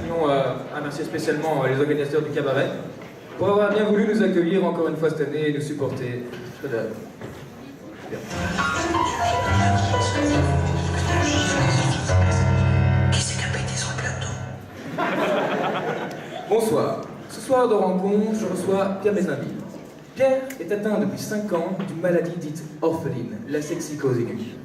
tenions à remercier spécialement les organisateurs du cabaret pour avoir bien voulu nous accueillir encore une fois cette année et nous supporter. Bien. Qui c'est qui a pété sur le plateau? Bonsoir. Ce soir de rencontre, je reçois Pierre Mézinville. Pierre est atteint depuis 5 ans d'une maladie dite orpheline, la sexicose aiguë.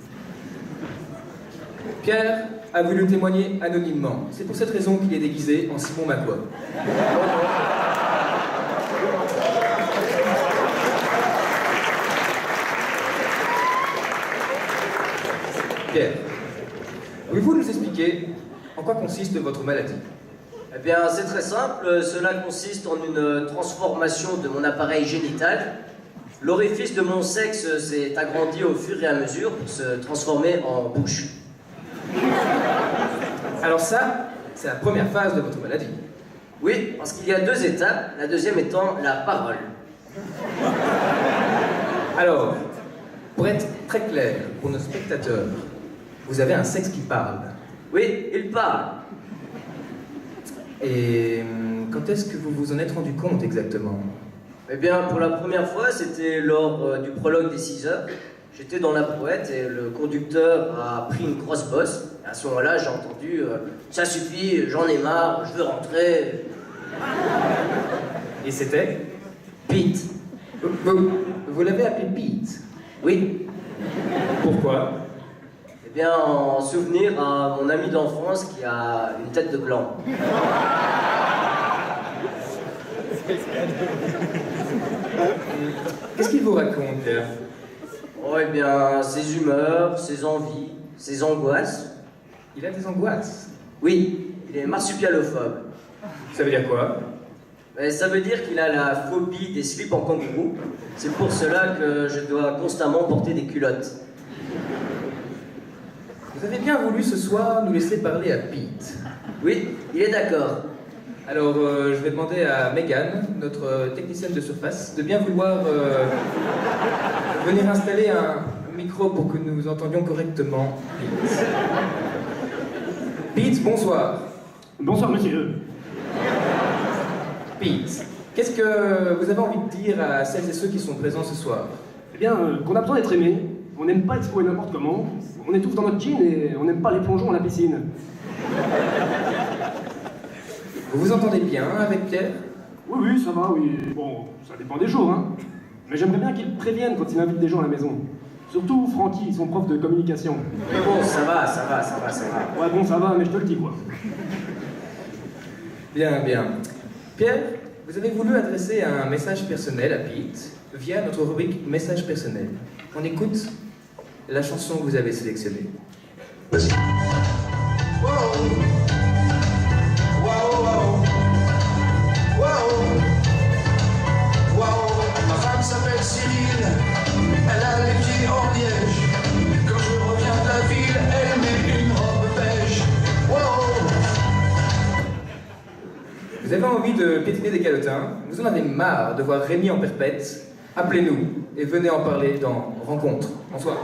Pierre a voulu témoigner anonymement. C'est pour cette raison qu'il est déguisé en Simon Magloire. Pierre, pouvez-vous nous expliquer en quoi consiste votre maladie? Eh bien, c'est très simple. Cela consiste en une transformation de mon appareil génital. L'orifice de mon sexe s'est agrandi au fur et à mesure pour se transformer en bouche. Alors ça, c'est la première phase de votre maladie. Oui, parce qu'il y a 2 étapes, la deuxième étant la parole. Alors, pour être très clair pour nos spectateurs, vous avez un sexe qui parle. Oui, il parle. Et quand est-ce que vous vous en êtes rendu compte exactement? Eh bien, pour la première fois, c'était lors du prologue des 6 heures. J'étais dans la brouette et le conducteur a pris une grosse bosse. Et à ce moment-là, j'ai entendu ça suffit, j'en ai marre, je veux rentrer. Et c'était? Pete. Vous l'avez appelé Pete? Oui. Pourquoi? Eh bien, en souvenir à mon ami d'enfance qui a une tête de gland. Qu'est-ce qu'il vous raconte, Pierre? Oh, eh bien, ses humeurs, ses envies, ses angoisses. Il a des angoisses. Oui, il est marsupialophobe. Ça veut dire quoi? Ça veut dire qu'il a la phobie des slips en kangourou. C'est pour cela que je dois constamment porter des culottes. Vous avez bien voulu ce soir nous laisser parler à Pete. Oui, il est d'accord. Alors, je vais demander à Megan, notre technicienne de surface, de bien vouloir venir installer un micro pour que nous entendions correctement Pete. Pete, bonsoir. Bonsoir, monsieur. Pete, qu'est-ce que vous avez envie de dire à celles et ceux qui sont présents ce soir? Eh bien, qu'on a besoin d'être aimé, on n'aime pas être exposé n'importe comment, on étouffe dans notre jean et on n'aime pas les plongeons à la piscine. Vous vous entendez bien avec Pierre? Oui, oui, ça va, oui. Bon, ça dépend des jours, hein. Mais j'aimerais bien qu'il prévienne quand il invite des gens à la maison. Surtout Francky, son prof de communication. Mais bon, ça va. Ouais, bon, ça va, mais je te le dis, quoi. Bien, bien. Pierre, vous avez voulu adresser un message personnel à Pete via notre rubrique Message personnel. On écoute la chanson que vous avez sélectionnée. Vas-y. Wow. Ma femme s'appelle Cyril, elle a les pieds en liège. Quand je reviens de la ville, elle met une robe beige. Wow. Vous avez envie de pétiner des calotins, vous en avez marre de voir Rémi en perpète, appelez-nous et venez en parler dans Rencontre. Bonsoir.